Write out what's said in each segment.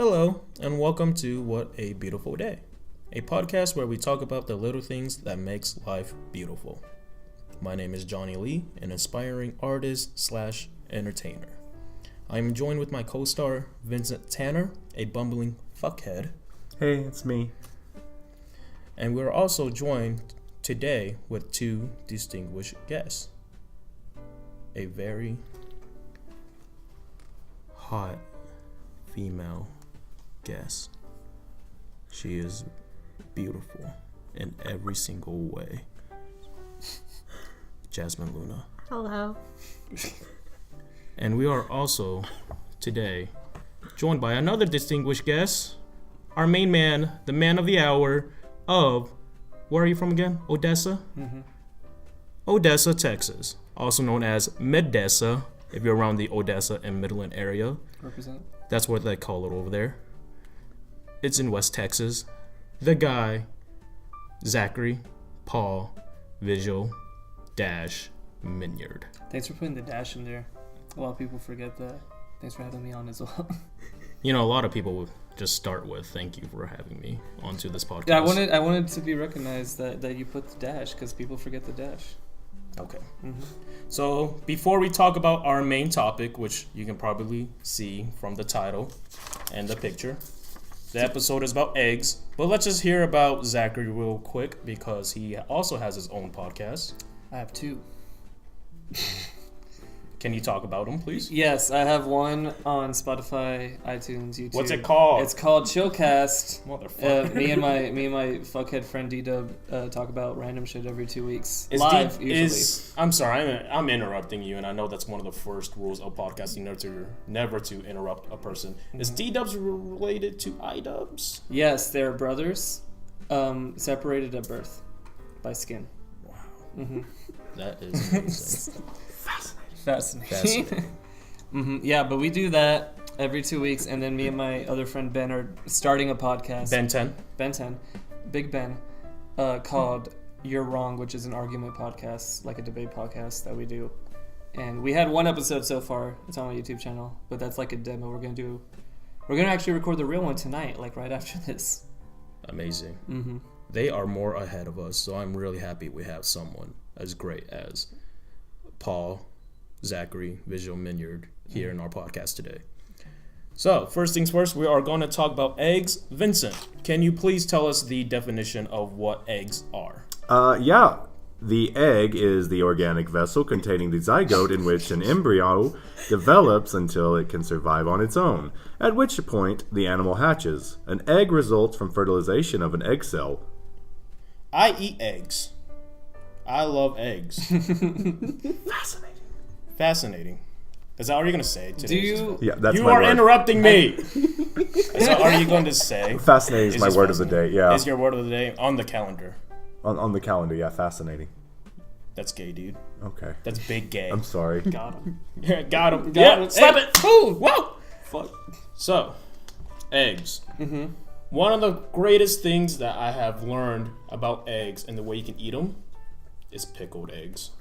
Hello, and welcome to What a Beautiful Day, a podcast where we talk about the little things that makes life beautiful. My name is Johnny Lee, an aspiring artist/entertainer. I am joined with my co-star, Vincent Tanner, a bumbling fuckhead. Hey, it's me. And we're also joined today with two distinguished guests. A very hot female guest. She is beautiful in every single way. Jazmin Luna. Hello. And we are also today joined by another distinguished guest, our main man, the man of the hour of, where are you from again? Odessa? Mm-hmm. Odessa, Texas. Also known as Medessa, if you're around the Odessa and Midland area. Represent. That's what they call it over there. It's in West Texas. The guy, Zachary Paul Vigil-Minyard. Thanks for putting the dash in there. A lot of people forget that. Thanks for having me on as well. You know, a lot of people would just start with "Thank you for having me" onto this podcast. Yeah, I wanted to be recognized that you put the dash because people forget the dash. Okay. Mm-hmm. So before we talk about our main topic, which you can probably see from the title and the picture, the episode is about eggs. But let's just hear about Zachary real quick because he also has his own podcast. I have two. Can you talk about them, please? Yes, I have one on Spotify, iTunes, YouTube. What's it called? It's called Chillcast. Motherfucker. Me and my fuckhead friend D-Dub talk about random shit every 2 weeks. Live, usually. I'm sorry, I'm interrupting you, and I know that's one of the first rules of podcasting, never to interrupt a person. Mm-hmm. Is D-Dubs related to I-Dubs? Yes, they're brothers, separated at birth by skin. Wow. Mm-hmm. That is amazing. Fascinating. Mm-hmm. Yeah, but we do that every 2 weeks, and then me and my other friend Ben are starting a podcast. Ben 10, Big Ben, called You're Wrong, which is an argument podcast, like a debate podcast that we do. And we had one episode so far. It's on my YouTube channel, but that's like a demo. We're gonna actually record the real one tonight, like right after this. Amazing. Mm-hmm. They are more ahead of us, so I'm really happy we have someone as great as Paul Zachary Vigil-Minyard here in our podcast today. So, first things first, we are going to talk about eggs. Vincent, can you please tell us the definition of what eggs are? Yeah. The egg is the organic vessel containing the zygote in which an embryo develops until it can survive on its own, at which point the animal hatches. An egg results from fertilization of an egg cell. I eat eggs. I love eggs. Fascinating. Is that what you're going to say today? Yeah, that's you my are word. interrupting me. Is that what are you going to say? Fascinating is my word of the day, yeah. Is your word of the day on the calendar? On the calendar, yeah, fascinating. That's gay, dude. Okay. That's big gay. I'm sorry. Got him. Yeah, got him. Got him. Stop Hey. it. Ooh, whoa. Fuck. So, eggs. Mm-hmm. One of the greatest things that I have learned about eggs and the way you can eat them is pickled eggs.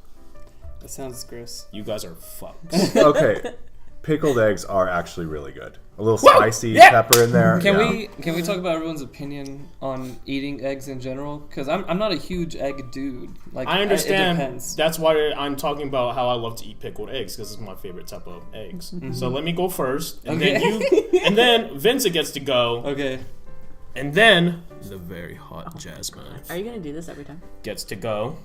That sounds gross. You guys are fucked. Okay. Pickled eggs are actually really good. A little spicy pepper in there. Can we talk about everyone's opinion on eating eggs in general? Because I'm not a huge egg dude. Like I understand. It depends. That's why I'm talking about how I love to eat pickled eggs because it's my favorite type of eggs. Mm-hmm. So let me go first, and Okay. then you, and then Vincent gets to go, Okay. and then the very hot Jazmin Are you gonna do this every time? gets to go,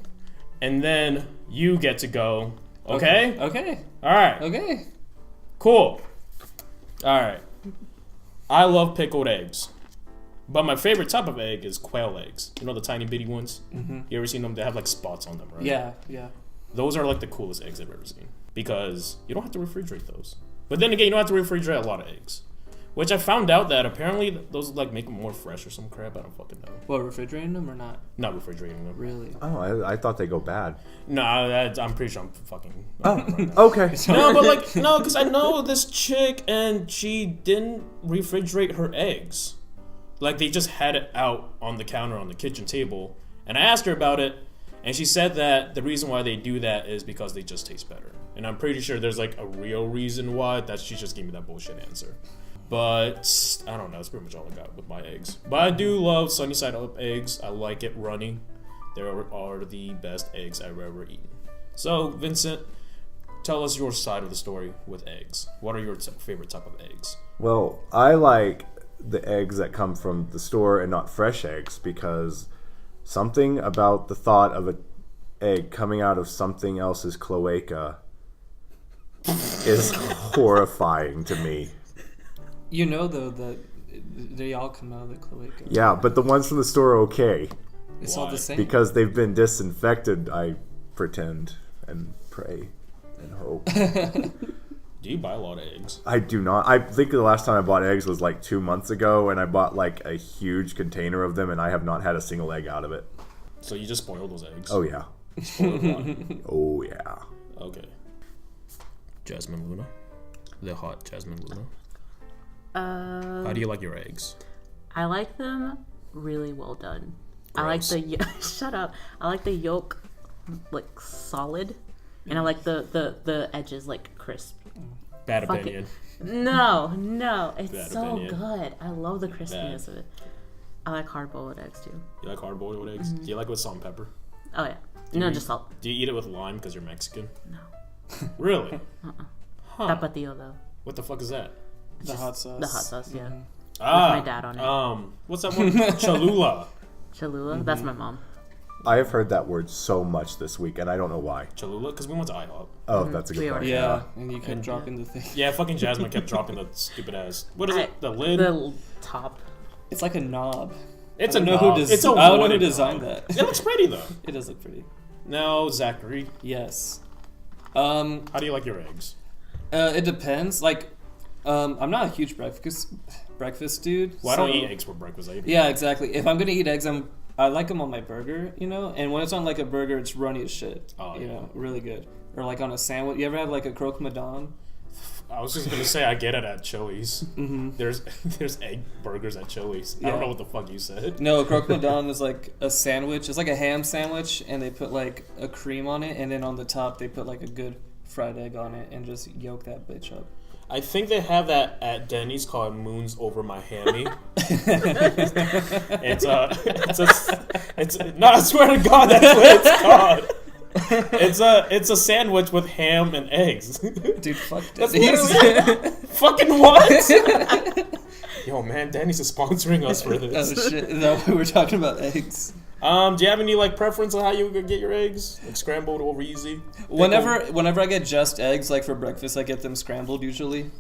and then you get to go. Okay? Okay. All right. Okay. Cool. All right. I love pickled eggs. But my favorite type of egg is quail eggs. You know the tiny bitty ones? Mm-hmm. You ever seen them? They have like spots on them, right? Yeah. Those are like the coolest eggs I've ever seen. Because you don't have to refrigerate those. But then again, you don't have to refrigerate a lot of eggs. Which I found out that apparently those like make them more fresh or some crap. I don't fucking know. What, refrigerating them or not? Not refrigerating them. Really? Oh, I thought they go bad. No, I'm pretty sure I'm fucking. Okay. No, but like, no, because I know this chick and she didn't refrigerate her eggs. Like, they just had it out on the counter on the kitchen table. And I asked her about it, and she said that the reason why they do that is because they just taste better. And I'm pretty sure there's like a real reason why. She just gave me that bullshit answer. But I don't know. That's pretty much all I got with my eggs. But I do love sunny side up eggs. I like it runny. They are the best eggs I've ever eaten. So, Vincent, tell us your side of the story with eggs. What are your favorite type of eggs? Well, I like the eggs that come from the store and not fresh eggs because something about the thought of an egg coming out of something else's cloaca is horrifying to me. You know, though, that they all come out of the cloaca. Yeah, but the ones from the store are okay. It's all the same. Because they've been disinfected, I pretend and pray and hope. Do you buy a lot of eggs? I do not. I think the last time I bought eggs was like 2 months ago, and I bought like a huge container of them, and I have not had a single egg out of it. So you just spoil those eggs? Oh, yeah. Spoiled one. Oh, yeah. Okay. Jazmin Luna? The hot Jazmin Luna? How do you like your eggs? I like them really well done. Gross. I like the shut up. I like the yolk like solid, and I like the edges like crisp. Bad Fuck opinion. No, it's Bad so opinion. good. I love the crispiness of it. I like hard-boiled eggs too. You like hard-boiled eggs? Do you like it with salt and pepper? Oh yeah, no, just salt. Do you eat it with lime because you're Mexican? No, Really? Huh. tapatio though. What the fuck is that? The hot sauce. The hot sauce, yeah. Ah, my dad on it. What's that one? Cholula. Cholula, that's my mom. I have heard that word so much this week, and I don't know why. Cholula? Because we went to IHOP. Oh, that's a good We point. are. Yeah, and you can drop in the thing. Yeah, fucking Jazmin kept dropping the stupid ass. What is it? The lid? The top. It's like a knob. It's I a don't know knob. who It's a I don't know who wooden designed knob. that. It looks pretty though. It does look pretty. Now, Zachary, Yes. how do you like your eggs? It depends. Like, I'm not a huge breakfast dude. Well, I don't so- eat eggs for breakfast. I eat Yeah, exactly. If I'm gonna eat eggs, I like them on my burger, you know. And when it's on like a burger, it's runny as shit. Oh, you yeah. know, really good. Or like on a sandwich. You ever had like a croque madame? I was just gonna say I get it at Chili's. Mm-hmm. There's egg burgers at Chili's. I Yeah. don't know what the fuck you said. No, a croque madame is like a sandwich. It's like a ham sandwich, and they put like a cream on it, and then on the top they put like a good fried egg on it, and just yolk that bitch up. I think they have that at Denny's called Moons Over My Hammy. it's no, I swear to God, that's what it's called. It's a sandwich with ham and eggs. Dude, fuck That's Denny's. literally fucking what? Yo, man, Denny's is sponsoring us for Oh this. shit! No, we were talking about eggs. Do you have any like preference on how you get your eggs? Like scrambled over easy? Whenever I get just eggs, like for breakfast, I get them scrambled usually.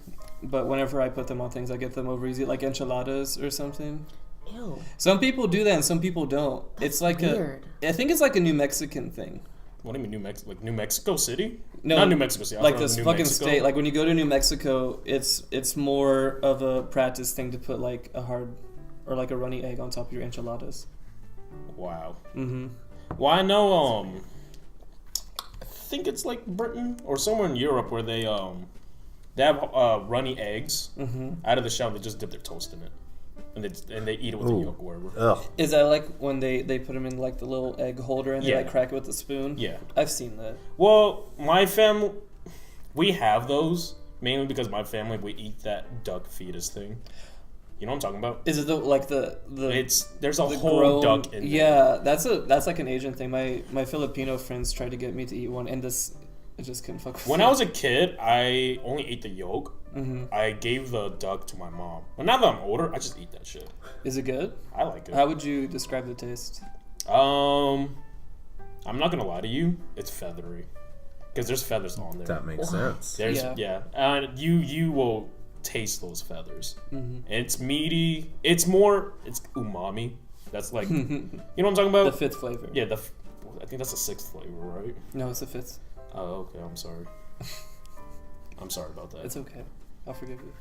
But whenever I put them on things, I get them over easy, like enchiladas or something. Ew. Some people do that, and some people don't. It's like Weird. I think it's like a New Mexican thing. What do you mean New Mexico? Like New Mexico City? No, Not New Mexico City. Like I'm this from fucking New Mexico. state. Like when you go to New Mexico, it's more of a practice thing to put like a hard or like a runny egg on top of your enchiladas. Wow. Mm-hmm. Well, I know. I think it's like Britain or somewhere in Europe where they have runny eggs out of the shell. They just dip their toast in it, and they eat it with the Ooh. yolk or whatever. Ugh. Is that like when they put them in like the little egg holder and they Yeah. like crack it with a spoon? Yeah. I've seen that. Well, my family, we have those mainly because my family we eat that duck fetus thing. You know what I'm talking about? Is it the There's a the whole grown- duck in there. Yeah, that's like an Asian thing. My Filipino friends tried to get me to eat one, and I just couldn't fuck with When it. I was a kid, I only ate the yolk. Mm-hmm. I gave the duck to my mom. But now that I'm older, I just eat that shit. Is it good? I like it. How would you describe the taste? I'm not gonna lie to you. It's feathery, because there's feathers on there. That makes sense. There's Yeah. you will taste those feathers. Mm-hmm. It's meaty. It's umami. That's like you know what I'm talking about. The fifth flavor. Yeah, I think that's the sixth flavor, right? No, it's the fifth. Oh, okay. I'm sorry. I'm sorry about that. It's okay. I'll forgive you.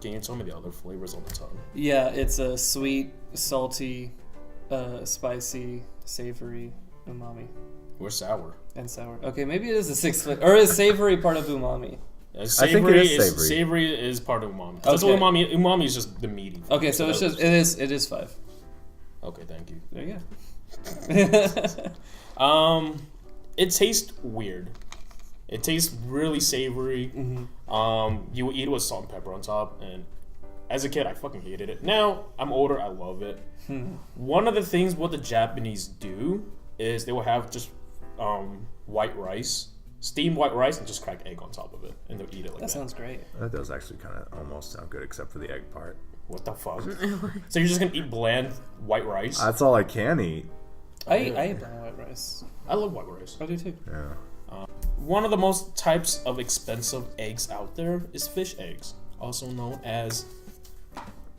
Can you tell me the other flavors on the tongue? Yeah, it's a sweet, salty, spicy, savory, umami, We're sour. and sour. Okay, maybe it is the sixth flavor, or is savory part of umami? Savory it is savory. Savory is part of umami. That's Okay. what umami. Umami is just the meaty. Okay, so it's just it is 5. Okay, thank you. There you go. It tastes weird. It tastes really savory. Mm-hmm. You will eat it with salt and pepper on top, and As a kid, I fucking hated it. Now, I'm older, I love it. One of the things what the Japanese do is they will have just white rice, steamed white rice, and just crack egg on top of it, and they'll eat it like that. That sounds great. That does actually kind of almost sound good, except for the egg part. What the fuck? So you're just gonna eat bland white rice? That's all I can eat. I eat brown white rice. I love white rice. I do too. Yeah. One of the most types of expensive eggs out there is fish eggs, also known as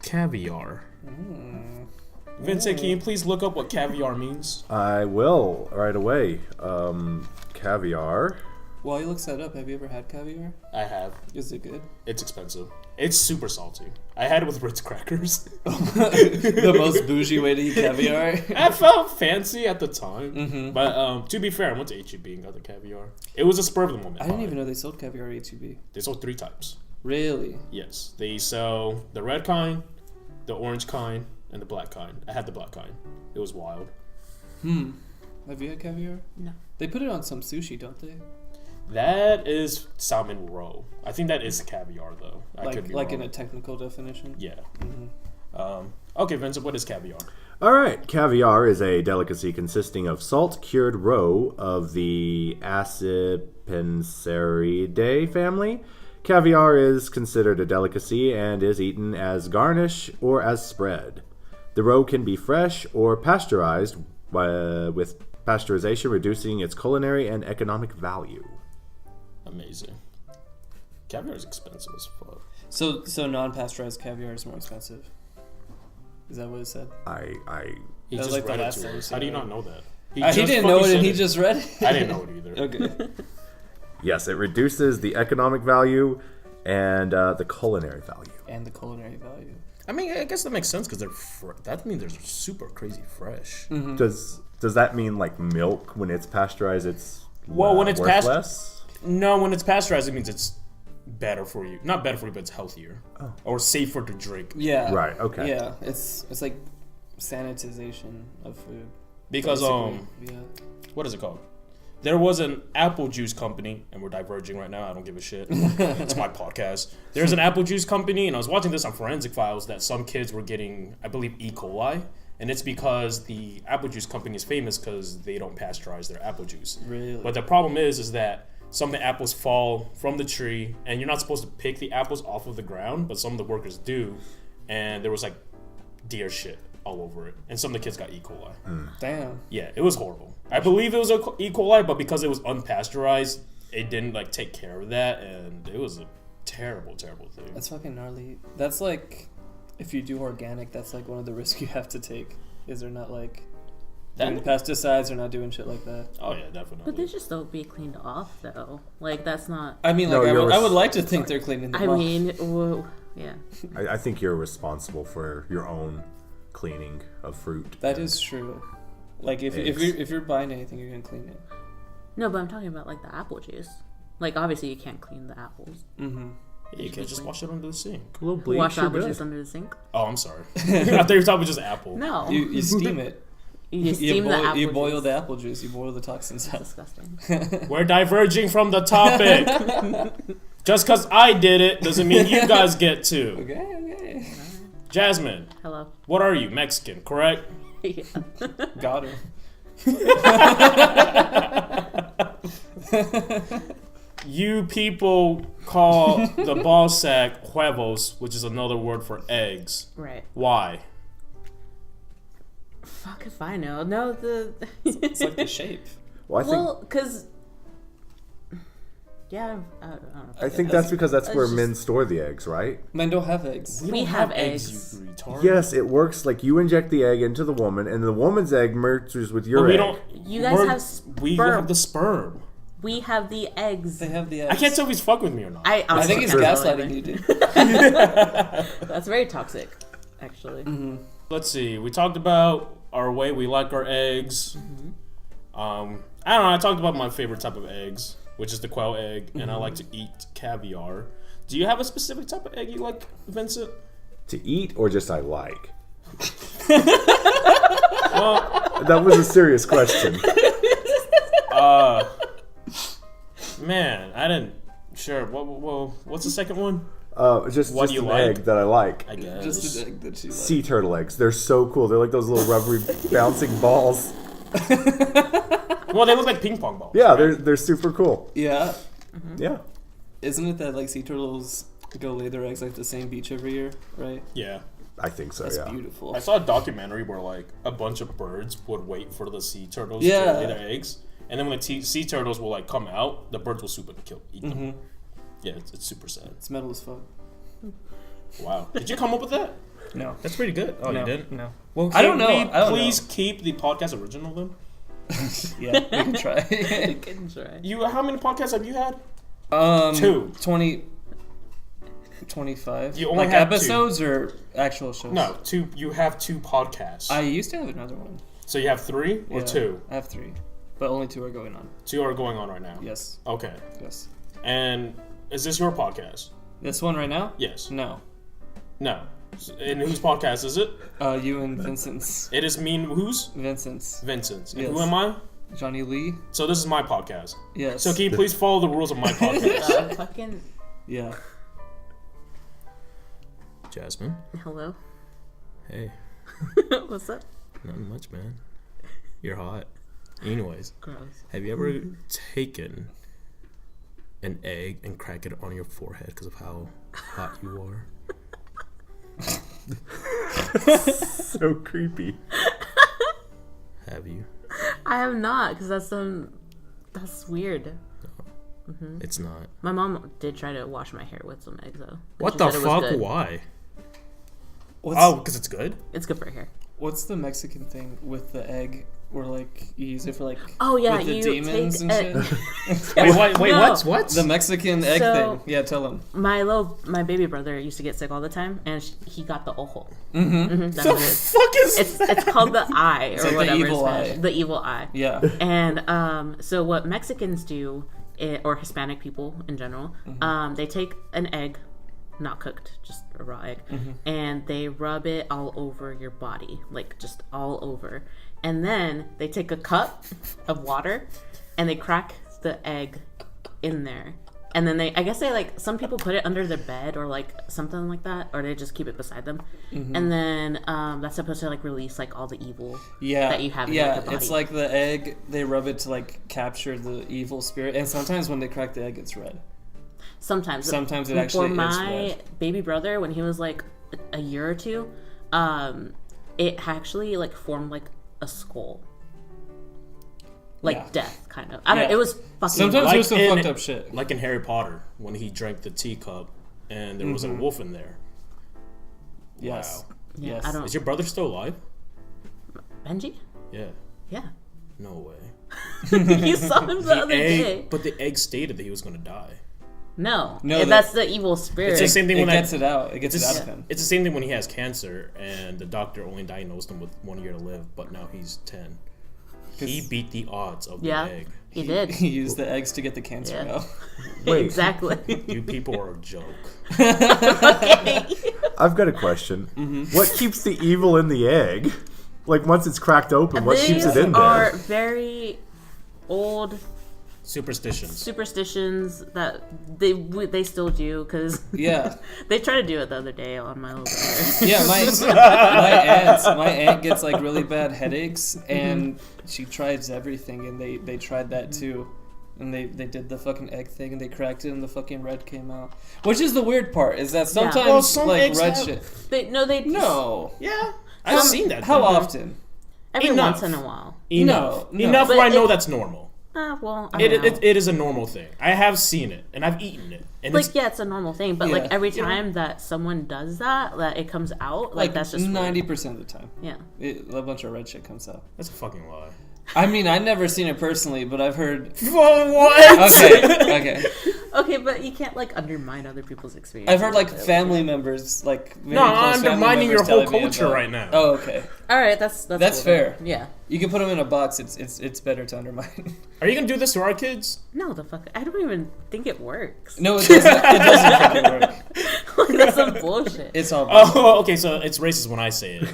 caviar. Vincent, can you please look up what caviar means? I will right away. Caviar. While you look that up, have you ever had caviar? I have. Is it good? It's expensive. It's super salty. I had it with Ritz crackers. The most bougie way to eat caviar. I felt fancy at the time. But to be fair, I went to HEB and got the caviar. It was a spur of the moment. I didn't even know they sold caviar at HEB. They sold 3 types. Really? Yes. They sell the red kind, the orange kind, and the black kind. I had the black kind. It was wild. Have you had caviar? No. They put it on some sushi, don't they? That is salmon roe. I think that is caviar, though. I could be Like wrong. in a technical definition? Yeah. Okay, Vincent, what is caviar? All right, caviar is a delicacy consisting of salt-cured roe of the Acipenseridae family. Caviar is considered a delicacy and is eaten as garnish or as spread. The roe can be fresh or pasteurized, with pasteurization reducing its culinary and economic value. Amazing. Caviar is expensive as fuck. So non-pasteurized caviar is more expensive. Is that what it said? He That was just like the read it last to thing us. you How do you said. not know that? He just didn't know fucking it and said he just read it. I didn't know it either. Okay. Yes, it reduces the economic value and the culinary value. And the culinary value. I mean, I guess that makes sense because that means they're super crazy fresh. Does that mean like milk when it's pasteurized? It's When it's worth less? No, when it's pasteurized, it means it's better for you. Not better for you, but it's healthier or safer to drink. Yeah. Right. Okay. Yeah. It's like sanitization of food. Because basically. Yeah. what is it called? There was an apple juice company, and we're diverging right now. I don't give a shit. It's my podcast. There's an apple juice company, and I was watching this on Forensic Files that some kids were getting, I believe, E. coli. And it's because the apple juice company is famous because they don't pasteurize their apple juice. Really? But the problem is that some of the apples fall from the tree, and you're not supposed to pick the apples off of the ground, but some of the workers do. And there was like deer shit all over it. And some of the kids got E. coli. Damn. Yeah, it was horrible. I believe it was E. coli, but because it was unpasteurized, it didn't like take care of that, and it was a terrible, terrible thing. That's fucking gnarly. That's like, if you do organic, that's like one of the risks you have to take. Is they're not like doing pesticides or not doing shit like that. Oh yeah, definitely. But they should still be cleaned off, though. Like, that's not... I mean, like, I would like to think they're cleaning them I off. mean, whoa, yeah. I think you're responsible for your own cleaning of fruit. That is true. Like, if you're buying anything, you're gonna clean it. No, but I'm talking about, like, the apple juice. Like, obviously, you can't clean the apples. Yeah, you can just wash it under the sink. A little bleach. Wash you're apple good. juice under the sink? Oh, I'm sorry. I thought you were talking about just apple. No. You steam it. You steam the apple You juice. boil the apple juice. You boil the toxins out. Disgusting. We're diverging from the topic. Just because I did it doesn't mean you guys get to. Okay. Jazmin, Hello. what are you? Mexican, correct? Yeah. Got her. You people call the ball sack huevos, which is another word for eggs. Right. Why? Fuck if I know. No, It's like the shape. Well, Well, because... Yeah, I don't know. I think that's because that's It's where just- men store the eggs, right? Men don't have eggs. We don't have eggs. you retard. Yes, it works like you inject the egg into the woman, and the woman's egg merges with your But we egg. don't. You guys have We sperm. have the sperm. We have the eggs. They have the eggs. I can't tell if he's fucking with me or not. I think he's gaslighting you, dude. That's very toxic, actually. Let's see. We talked about our way we like our eggs. I don't know. I talked about my favorite type of eggs, which is the quail egg, and I like to eat caviar. Do you have a specific type of egg you like, Vincent? To eat or just I like? Well, That was a serious question. man, I didn't. Sure. What's the second one? What do you an like? egg that I like. I guess. Just an egg that you like. Sea turtle eggs. They're so cool. They're like those little rubbery bouncing balls. Well, they look like ping pong balls. Yeah, right? they're super cool. Yeah. Yeah. Isn't it that like sea turtles go lay their eggs like the same beach every year, right? Yeah. I think so, That's yeah. beautiful. I saw a documentary where like a bunch of birds would wait for the sea turtles Yeah. to lay their eggs, and then when the sea turtles will like come out, the birds will swoop and eat them. Mm-hmm. Yeah, it's super sad. It's metal as fuck. Wow, did you come up with that? No. That's pretty good. Oh, no, you didn't? No. Well, I don't know. We I don't please keep the podcast original then. Yeah, we can try. You can try. How many podcasts have you had? 2. 25. You only like have episodes or actual shows? No, 2. You have 2 podcasts. I used to have another one. So you have 3 or Yeah, 2? I have 3, but only 2 are going on. 2 are going on right now. Yes. Okay. Yes. And is this your podcast? This one right now? Yes. No. No. And whose podcast is it? You and Vincent's. It is me and whose? Vincent's. Vincent's. And Yes. who am I? Johnny Lee. So this is my podcast. Yes. So can you please follow the rules of my podcast? Fucking Yeah. Jazmin. hello. Hey. What's up? Nothing much, man. You're hot. Anyways, Gross. have you ever taken an egg and crack it on your forehead because of how hot you are? So creepy. Have you? I have not, because that's weird. It's not. My mom did try to wash my hair with some eggs though. What She the said it was fuck? good. Why? What's, Oh, because it's good? It's good for hair. What's the Mexican thing with the egg where like you use it for like Oh yeah, with the you demons take and shit? Wait, No. what? The Mexican egg So- thing. Yeah, tell him. my baby brother used to get sick all the time, and he got the ojo. Mm-hmm. That's the what it is. fuck is It's called the eye or like the whatever. in evil Spanish. eye. The evil eye. Yeah. And so what Mexicans do, or Hispanic people in general, they take an egg, not cooked, just a raw egg, and they rub it all over your body, like just all over. And then they take a cup of water and they crack the egg in there. And then I guess like, some people put it under their bed or like something like that, or they just keep it beside them. And then that's supposed to like release like all the evil that you have in like, your body. It's like the egg, they rub it to like capture the evil spirit. And sometimes when they crack the egg, it's red. Sometimes it actually for is my red. baby brother, when he was like a year or two, it actually like formed like a skull, like Yeah. death kind of. I don't. Yeah. It was fucking. Sometimes Like there's some in- fucked up shit. like in Harry Potter when he drank the teacup and there was a wolf in there. Yes. Wow. Yeah, Yes. I don't. Is your brother still alive? Benji? Yeah. Yeah. No way. You saw him the other day. But the egg stated that he was going to die. No, No, that's the evil spirit. It's the same thing It when gets it out. It gets it It's, out of him. it's the same thing when he has cancer and the doctor only diagnosed him with 1 year to live, but now he's 10. He beat the odds of Yeah. the egg. He did. He used the eggs to get the cancer Yeah. out. Wait. Exactly. You people are a joke. I've got a question. What keeps the evil in the egg? Like once it's cracked open, what keeps it in These are there? very old Superstitions. superstitions that they still do, because Yeah. they tried to do it the other day on my little brother. Yeah, my aunt gets like really bad headaches, and she tries everything, and they tried that too, and they did the fucking egg thing, and they cracked it, and the fucking red came out. Which is the weird part, is that sometimes Well, some like eggs red have- shit. They No, Yeah. I've seen that. How though. often? every Enough. once in a while. Enough. No. Enough But where I know it- that's normal. Well, I don't know. It is a normal thing. I have seen it, and I've eaten it. And Like, yeah, it's a normal thing, but like Yeah. every time that someone does that it comes out, like that's just weird. 90% of the time. Yeah. A bunch of red shit comes out. that's a fucking lie. I mean, I've never seen it personally, but I've heard. What? Okay. Okay, but you can't like undermine other people's experience. I've heard like family members, like very No, I'm close family undermining your members whole telling me culture about- right now. Oh, okay. All right, that's That's cool then. fair. Yeah. You can put them in a box. It's better to undermine. Are you gonna do this to our kids? No, the fuck. I don't even think it works. No, it doesn't. It doesn't fucking work. That's some bullshit. It's all. Oh, okay. So it's racist when I say it.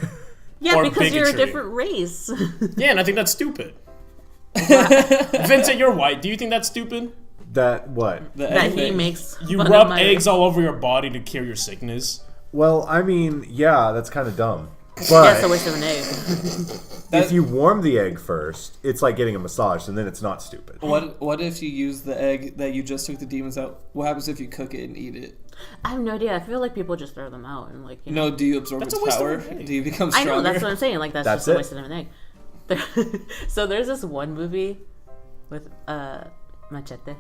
Yeah, or because you're a bigotry. different race. Yeah, and I think that's stupid. Vincent, you're white. Do you think that's stupid? That what? The that egg he thing. makes. You fun of rub my- eggs all over your body to cure your sickness. Well, I mean, yeah, that's kind of dumb. Yeah, But it's a waste of an egg. if you warm the egg first, it's like getting a massage, and then it's not stupid. What if you use the egg that you just took the demons out? What happens if you cook it and eat it? I have no idea. I feel like people just throw them out and like. You know. No, do you absorb That's its a waste of power? an egg. Do you become I stronger? know, that's what I'm saying. Like, that's That's just a it. waste of an egg. So there's this one movie with Machete.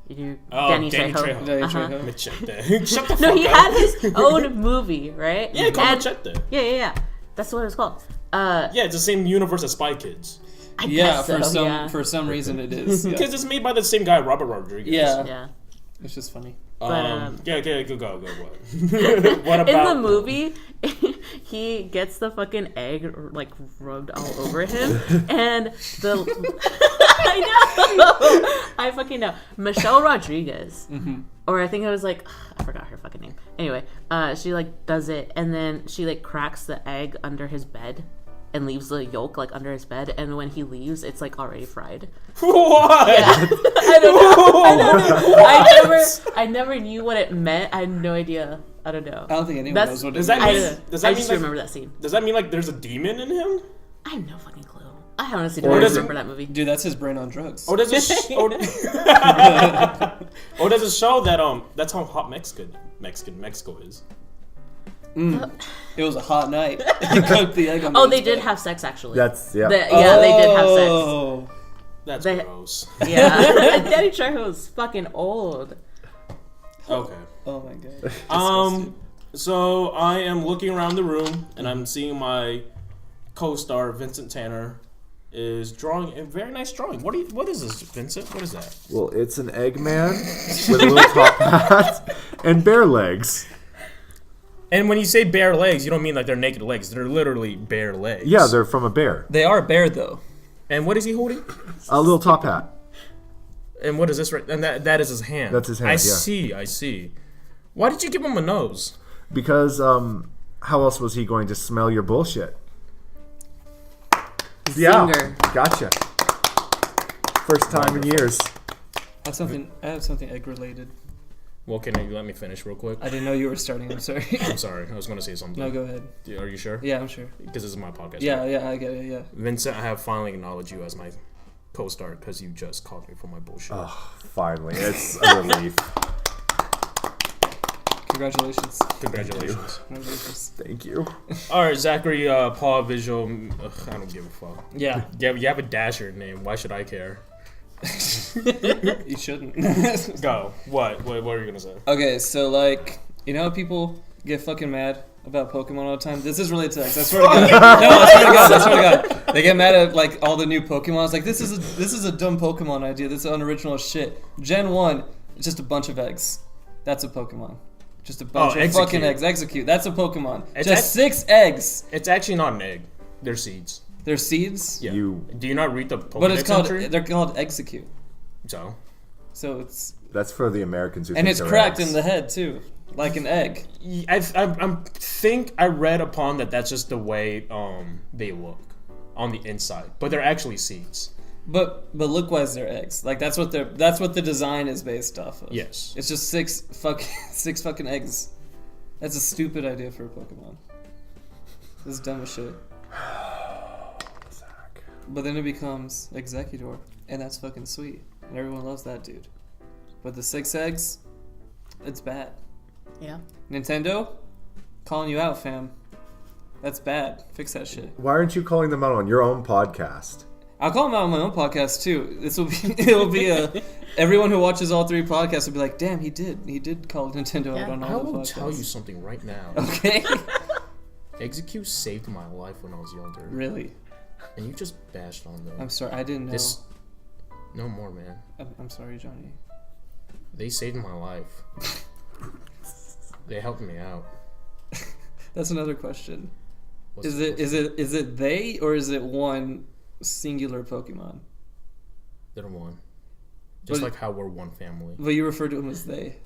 Danny Trejo. Danny Uh-huh. Trejo. Machete. Shut the fuck No, he up. had his own movie, right? Yeah, called And- Machete. Yeah. That's what it was called. Yeah, it's the same universe as Spy Kids. I Yeah, guess so, for some reason it is. Yeah. Because it's made by the same guy, Robert Rodriguez. Yeah. Yeah. It's just funny. But, Yeah, go. What? What about in the movie, he gets the fucking egg like rubbed all over him, and the I fucking know Michelle Rodriguez, or I think it was like I forgot her fucking name. Anyway, she like does it, and then she like cracks the egg under his bed. And leaves the yolk like under his bed, and when he leaves, it's like already fried. What? Yeah. I don't know. I never knew what it meant. I had no idea. I don't know. I don't think anyone That's- knows what Does it that I mean- means. don't know. does that I mean, just like- remember that scene. Does that mean like there's a demon in him? I have no fucking clue. I honestly Or don't does it- remember that movie. Dude, that's his brain on drugs. Or does it? Or does it show that that's how hot Mexico is? It was a hot night. He cooked the egg on Oh, his they did bed. have sex actually. That's yeah. They did have sex. Oh. That's They- gross. Yeah, Danny Trejo's fucking old. Okay. Oh my god. Disgusting. So I am looking around the room and I'm seeing my co-star Vincent Tanner is drawing a very nice drawing. What is this, Vincent? What is that? Well, it's an Eggman with a little top hat and bare legs. And when you say bare legs, you don't mean like they're naked legs. They're literally bare legs. Yeah, they're from a bear. They are bare though. And what is he holding? A little top hat. And what is this right? And that is his hand. That's his hand, yeah. I see. Why did you give him a nose? Because how else was he going to smell your bullshit? Yeah, Singer. gotcha. First time in years. I have something egg related. Well, can you let me finish real quick? I didn't know you were starting. I'm sorry. I'm sorry. I was going to say something. No, go ahead. Are you sure? Yeah, I'm sure. Because this is my podcast. Yeah, right? yeah, I get it. Yeah. Vincent, I have finally acknowledged you as my co-star because you just called me for my bullshit. Oh, finally. It's a relief. Congratulations. Congratulations. Congratulations. Thank you. All right, Zachary, Paul, Visual. I don't give a fuck. Yeah. Yeah, you have a Dasher name. Why should I care? You shouldn't. Go. What are you gonna say? Okay, so like, you know how people get fucking mad about Pokemon all the time? This is related to X. I swear to God. No, I swear to God. They get mad at like all the new Pokemon. It's like this is a dumb Pokemon idea. This is unoriginal as shit. Gen 1, it's just a bunch of eggs. That's a Pokemon. Just a bunch of Execute. fucking eggs. Execute. That's a Pokemon. It's Just 6 eggs. It's actually not an egg. They're seeds. They're seeds. Yeah. You- Do you not read the Pokedex But it's called. entry? They're called Execute. So. So it's That's for the Americans who and think it's they're cracked eggs. in the head too, like an egg. I think I read upon that's just the way they look on the inside, but they're actually seeds. But look wise they're eggs. Like that's what the design is based off of. Yes. It's just six fucking eggs. That's a stupid idea for a Pokemon. This is dumb as shit. Zach. But then it becomes Executor, and that's fucking sweet. And everyone loves that dude. But the 6 eggs, it's bad. Yeah. Nintendo, calling you out, fam. That's bad. Fix that shit. Why aren't you calling them out on your own podcast? I'll call him out on my own podcast too. It will be everyone who watches all 3 podcasts will be like, damn, he did call Nintendo Yeah. out on I all the will podcasts. tell you something right now. Okay. Execute saved my life when I was younger, Really? and you just bashed on them. I'm sorry. I didn't know. No more, man. I'm sorry, Johnny. They saved my life. They helped me out. That's another question. What's Is the it they or is it one singular Pokemon? They're one. Just But- like how we're one family. But you refer to them as they.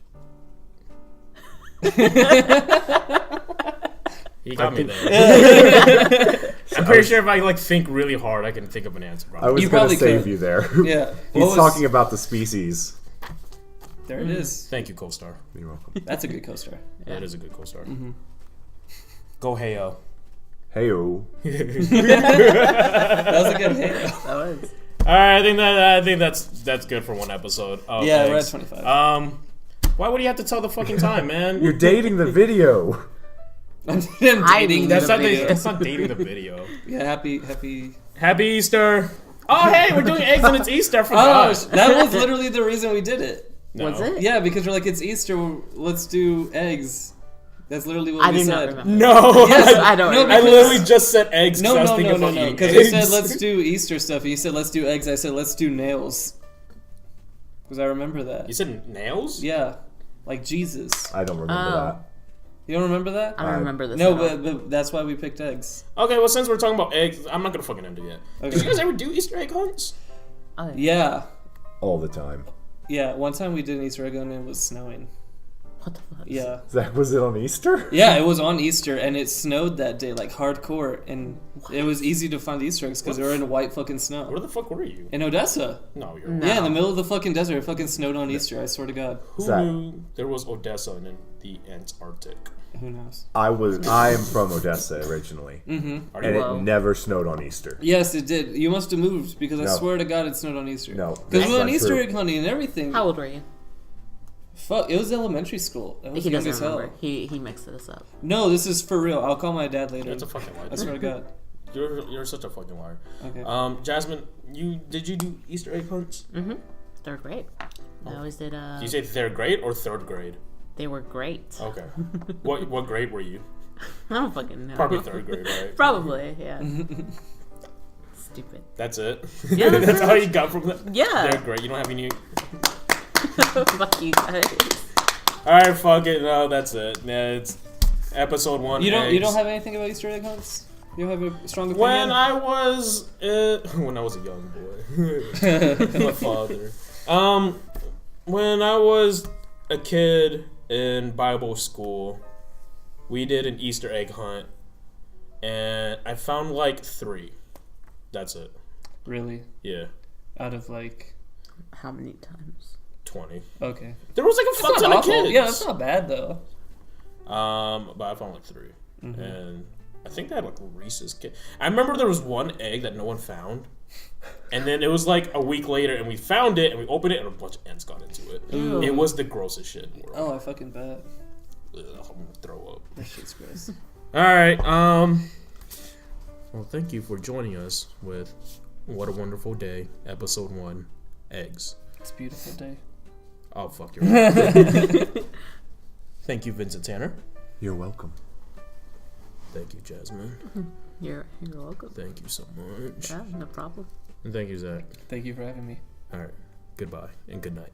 You got me there. I'm pretty sure if I think really hard, I can think of an answer. I Probably. was You going to probably save could. you there. Yeah. He's talking about the species. There it is. Thank you, co-star. You're welcome. That's a good coaster. Yeah. That is a good co-star. Mm-hmm. Go Heyo. Heyo. That was a good hit. That was. All right, I think that's good for one episode. Oh, Yeah, thanks. we're at 25. Why would you have to tell the fucking time, man? You're dating the video. I'm dating That's the not video. that's not dating the video. Yeah, happy. Happy Easter. Oh, hey, we're doing eggs and it's Easter. I Oh, forgot. that was literally the reason we did it. No. Was it? Yeah, because we're like, it's Easter, let's do eggs. That's literally what I we do said. not remember. No. Yes, I don't no, remember. I because- literally just said eggs. No, I was no, thinking no, about no, eating because we eggs. said let's do Easter stuff. You said let's do eggs. I said let's do nails. Because I remember that. You said nails? Yeah, like Jesus. I don't remember that. You don't remember that? I don't remember this. No, at all. but that's why we picked eggs. Okay, well, since we're talking about eggs, I'm not gonna fucking end it yet. Okay. Did you guys ever do Easter egg hunts? Oh, Yeah, All the time. yeah. One time we did an Easter egg hunt and it was snowing. What the fuck? Yeah. Zach, was it on Easter? Yeah, it was on Easter and it snowed that day, like hardcore, and it was easy to find Easter eggs because they were in white fucking snow. Where the fuck were you? In Odessa. No, you're. No. Yeah, in the middle of the fucking desert. It fucking snowed on Easter, I swear to God. Who Zach. knew there was Odessa and then the Antarctic? Who knows? I am from Odessa originally. Mm-hmm. Are And you? Wow. it never snowed on Easter. Yes, it did. You must have moved because I No. swear to God it snowed on Easter. No, Because that's we went not Easter true. egg hunting and everything. How old were you? Fuck, it was elementary school. I was He young doesn't as hell. remember. He mixed this up. No, this is for real. I'll call my dad later. That's a fucking lie. I swear to God. You're such a fucking liar. Okay. Jazmin, did you do Easter egg hunts? Mm-hmm. Third grade. I always did. Did you say third grade or third grade? They were great. Okay. What grade were you? I don't fucking know. Probably third grade, right? Probably, yeah. Stupid. That's it. Yeah, That's all you got from that. Yeah. Third grade. You don't have any. Fuck you guys. All right, fuck it. No, that's it. Yeah, it's episode 1. You eggs. don't have anything about Easter egg hunts? You don't have a strong opinion? When I was a young boy, my father. When I was a kid in Bible school, we did an Easter egg hunt, and I found like 3. That's it. Really? Yeah, Out of like... How many times? 20. Okay. There was like a fuck That's ton not of awful. kids. Yeah, that's not bad though. But I found like 3, Mm-hmm. and I think they had like Reese's kid. I remember there was one egg that no one found, and then it was like a week later, and we found it, and we opened it, and a bunch of ants got into it. Ew. It was the grossest shit in the world. Oh, I fucking bet. Ugh, I'm gonna throw up. That shit's gross. All right. Well, thank you for joining us with What a Wonderful Day, Episode 1, Eggs. It's a beautiful day. Oh, fuck you. Thank you, Vincent Tanner. You're welcome. Thank you, Jazmin. You're welcome. Thank you so much. Yeah, no problem. And thank you, Zach. Thank you for having me. All right. Goodbye and good night.